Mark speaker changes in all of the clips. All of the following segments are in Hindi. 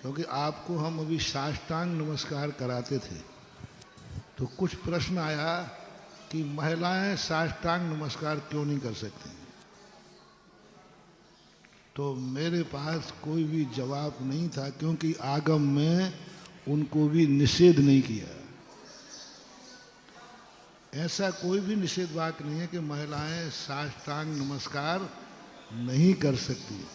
Speaker 1: क्योंकि आपको हम अभी साष्टांग नमस्कार कराते थे, तो कुछ प्रश्न आया कि महिलाएं साष्टांग नमस्कार क्यों नहीं कर सकती। तो मेरे पास कोई भी जवाब नहीं था, क्योंकि आगम में उनको भी निषेध नहीं किया। ऐसा कोई भी निषेध वाक्य नहीं है कि महिलाएं साष्टांग नमस्कार नहीं कर सकती।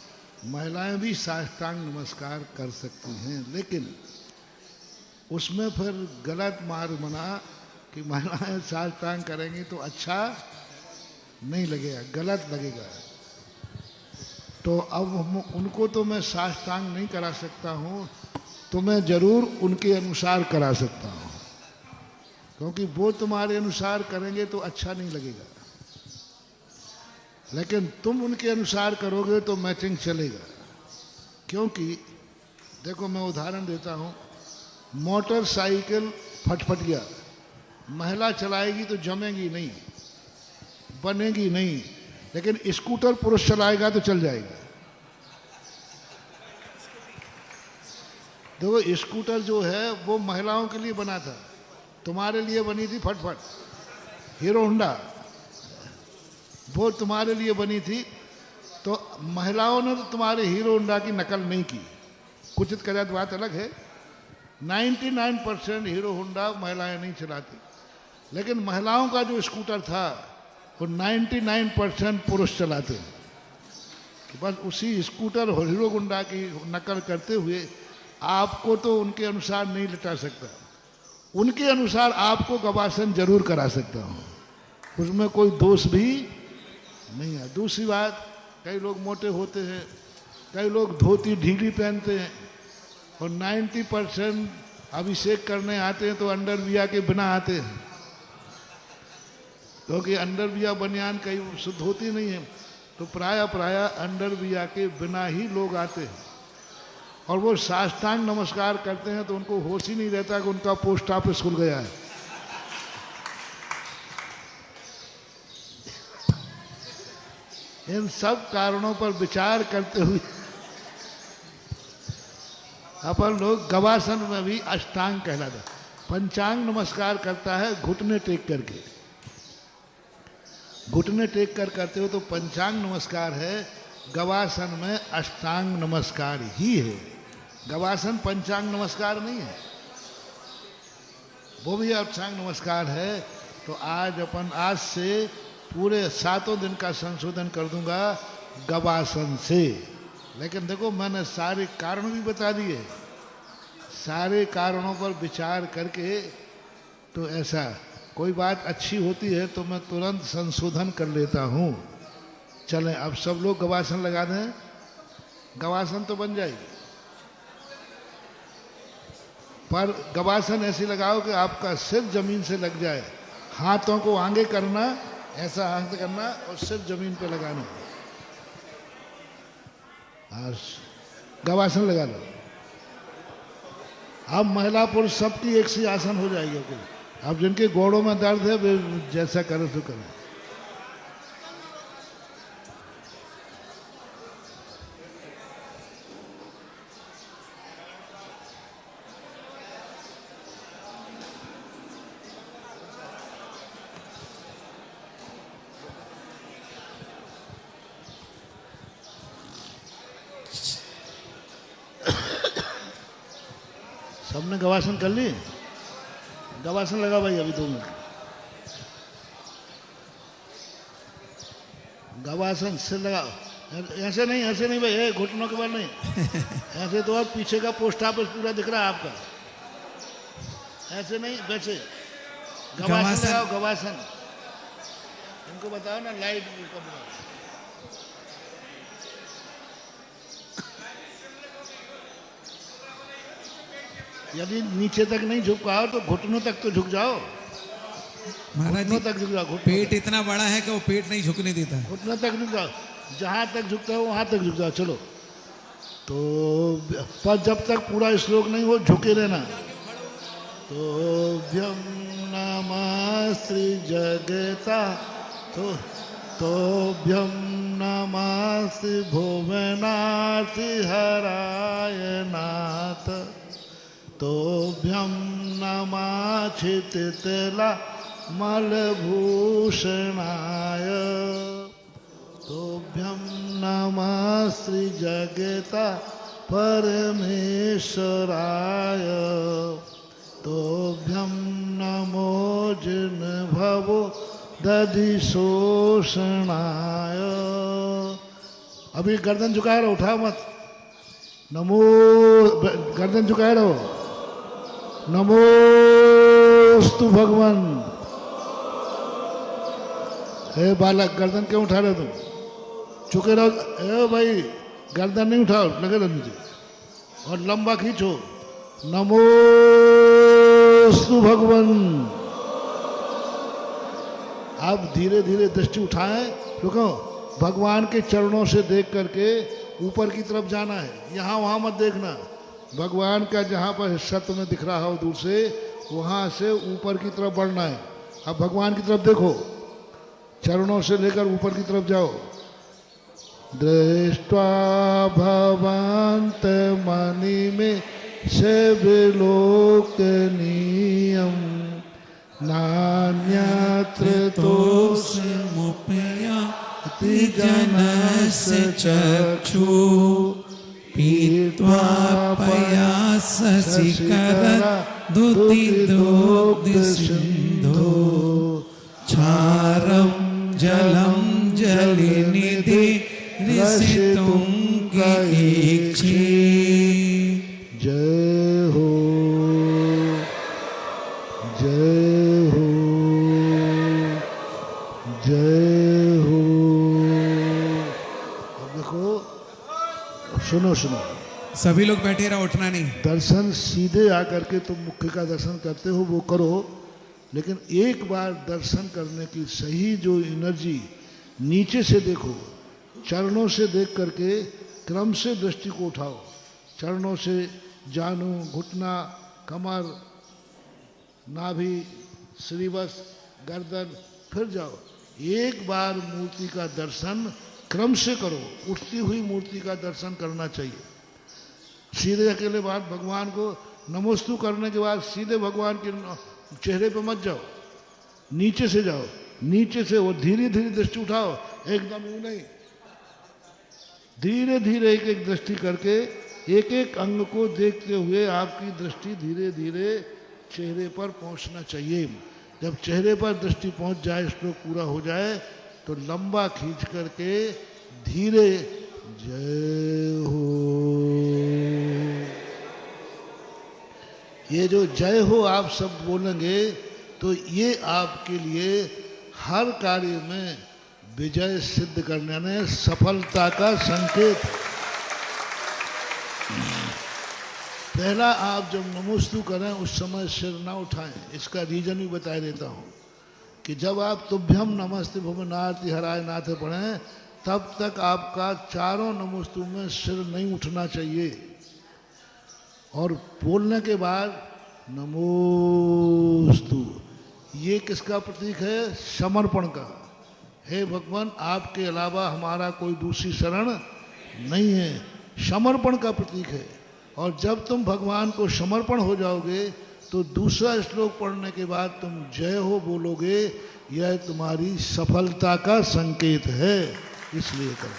Speaker 1: महिलाएं भी साष्टांग नमस्कार कर सकती हैं, लेकिन उसमें फिर गलत मार्ग बना कि महिलाएं साष्टांग करेंगी तो अच्छा नहीं लगेगा, गलत लगेगा। तो अब उनको तो मैं साष्टांग नहीं करा सकता हूँ, तो मैं जरूर उनके अनुसार करा सकता हूँ, क्योंकि वो तुम्हारे अनुसार करेंगे तो अच्छा नहीं लगेगा। लेकिन तुम उनके अनुसार करोगे तो मैचिंग चलेगा। क्योंकि देखो, मैं उदाहरण देता हूँ, मोटरसाइकिल फटफटिया महिला चलाएगी तो जमेगी नहीं, बनेगी नहीं, लेकिन स्कूटर पुरुष चलाएगा तो चल जाएगा। देखो, स्कूटर जो है वो महिलाओं के लिए बना था, तुम्हारे लिए बनी थी फटफट, हीरो होंडा, वो तुम्हारे लिए बनी थी। तो महिलाओं ने तो तुम्हारे हीरो होंडा की नकल नहीं की, कुछ कदाच बात अलग है। 99% हीरो होंडा महिलाएं नहीं चलाती, लेकिन महिलाओं का जो स्कूटर था वो 99% पुरुष चलाते हैं। बस उसी स्कूटर और हीरो होंडा की नकल करते हुए आपको तो उनके अनुसार नहीं लिटा सकता, उनके अनुसार आपको गवासन जरूर करा सकता हूँ, उसमें कोई दोष भी नहीं है। दूसरी बात, कई लोग मोटे होते हैं, कई लोग धोती ढीली पहनते हैं, और 90% अभिषेक करने आते हैं तो अंडरवियर के बिना आते हैं, क्योंकि अंडरवियर बनियान कहीं शुद्ध होती नहीं है, तो प्राय अंडरवियर के बिना ही लोग आते हैं। और वो साष्टांग नमस्कार करते हैं तो उनको होश ही नहीं रहता कि उनका पोस्ट ऑफिस खुल गया है। इन सब कारणों पर विचार करते हुए अपन लोग गवासन में भी अष्टांग कहलाता। पंचांग नमस्कार करता है घुटने टेक करके, घुटने टेक कर करते हो तो पंचांग नमस्कार है, गवासन में अष्टांग नमस्कार ही है। गवासन पंचांग नमस्कार नहीं है, वो भी अष्टांग नमस्कार है। तो आज से पूरे 7 दिन का संशोधन कर दूंगा गवासन से। लेकिन देखो, मैंने सारे कारण भी बता दिए, सारे कारणों पर विचार करके, तो ऐसा कोई बात अच्छी होती है तो मैं तुरंत संशोधन कर लेता हूँ। चलें, अब सब लोग गवासन लगा दें, गवासन तो बन जाएगी, पर गवासन ऐसे लगाओ कि आपका सिर जमीन से लग जाए, हाथों को आगे करना, ऐसा हाथ करना और सिर जमीन पे लगाना। गवासन लगा लो। अब महिला पुरुष सबकी एक सी आसन हो जाएगी। अब जिनके गोड़ों में दर्द है वे जैसा करें तो करें। सबने गवासन कर ली? गवासन लगा भाई, अभी 2 मिनट। गवासन सिर लगाओ, ऐसे नहीं भाई, घुटनों के बाल नहीं ऐसे तो आप पीछे का पोस्ट ऑफिस पूरा दिख रहा है आपका, ऐसे नहीं, वैसे गवासन लगाओ। गवासन इनको बताओ ना, लाइट कब लगाओ। यदि नीचे तक नहीं झुक पाओ तो घुटनों तक तो झुक जाओ।
Speaker 2: महाराज जी,
Speaker 1: तक झुक जाओ।
Speaker 2: पेट इतना बड़ा है कि वो पेट नहीं झुकने देता।
Speaker 1: घुटनों तक झुक जाओ, जहां तक झुकता है वहां तक झुक जाओ। चलो, तो पर जब तक पूरा श्लोक नहीं हो झुके रहना। तो भ्यम नमस्ते जगता, तो भ्यम नमस्ते भुवनाथ हराय नाथ नमाच्छितितला मलभूषणाय तोभ्यं नमस्त्रिजगता परमेश्वराय तोभ्यं नमो जिन्भवो दधिशोषणाय। अभी गर्दन झुकाए रहो, उठाओ मत। नमो, गर्दन झुकाए रहो। नमोस्तु भगवान। हे बालक, गर्दन क्यों उठा रहे हो तुम? झुके रहो। ए भाई, गर्दन नहीं उठाओ, लगे रहो नीचे और लंबा खींचो। नमोस्तु भगवान। आप धीरे धीरे दृष्टि उठाएं, रुको। भगवान के चरणों से देख करके ऊपर की तरफ जाना है, यहाँ वहाँ मत देखना। भगवान का जहाँ पर हिस्सा तुम्हें दिख रहा हो दूर से, वहाँ से ऊपर की तरफ बढ़ना है। अब भगवान की तरफ देखो, चरणों से लेकर ऊपर की तरफ जाओ। दृष्ट्वा भवन्त मणि में से विलोकनीयम नान्यत्र
Speaker 2: तोषमुपयाति जनस्य चक्षु पीत्वा पयासशिखर दुतिदोग्धसिन्धो क्षारं जलं जलनिधि ऋषितुङ्गीक्षे।
Speaker 1: जय हो, जय हो, जय हो। अब देखो, सुनो सुनो,
Speaker 2: सभी लोग बैठे रहो, उठना नहीं।
Speaker 1: दर्शन सीधे आकर के तुम मुख्य का दर्शन करते हो वो करो, लेकिन एक बार दर्शन करने की सही जो एनर्जी, नीचे से देखो, चरणों से देख करके क्रम से दृष्टि को उठाओ। चरणों से जानु, घुटना, कमर, नाभि, श्रीवत्स, गर्दन, फिर जाओ। एक बार मूर्ति का दर्शन क्रम से करो। उठती हुई मूर्ति का दर्शन करना चाहिए। सीधे अकेले बाद भगवान को नमोस्तु करने के बाद सीधे भगवान के चेहरे पे मत जाओ, नीचे से जाओ। नीचे से वो धीरे धीरे दृष्टि उठाओ, एकदम यूं नहीं, धीरे धीरे एक एक दृष्टि करके एक एक अंग को देखते हुए आपकी दृष्टि धीरे धीरे चेहरे पर पहुंचना चाहिए। जब चेहरे पर दृष्टि पहुंच जाए, श्लोक पूरा हो जाए, तो लंबा खींच करके धीरे जय हो। ये जो जय हो आप सब बोलेंगे तो ये आपके लिए हर कार्य में विजय सिद्ध करने में सफलता का संकेत। पहला, आप जब नमोस्तु करें उस समय सिर ना उठाएं। इसका रीजन भी बता देता हूं कि जब आप तुभ्यम नमस्ते भुवनार्ति हराय नाथ पढ़ें, तब तक आपका चारों नमोस्तु में सिर नहीं उठना चाहिए। और बोलने के बाद नमोस्तु, ये किसका प्रतीक है? समर्पण का। हे भगवान, आपके अलावा हमारा कोई दूसरी शरण नहीं है, समर्पण का प्रतीक है। और जब तुम भगवान को समर्पण हो जाओगे तो दूसरा श्लोक पढ़ने के बाद तुम जय हो बोलोगे, यह तुम्हारी सफलता का संकेत है, इसलिए करो।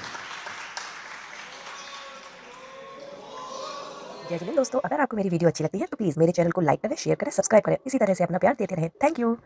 Speaker 3: जय जिनेंद्र दोस्तों, अगर आपको मेरी वीडियो अच्छी लगती है तो प्लीज़ मेरे चैनल को लाइक करें, शेयर करें, सब्सक्राइब करें। इसी तरह से अपना प्यार देते रहें। Thank you.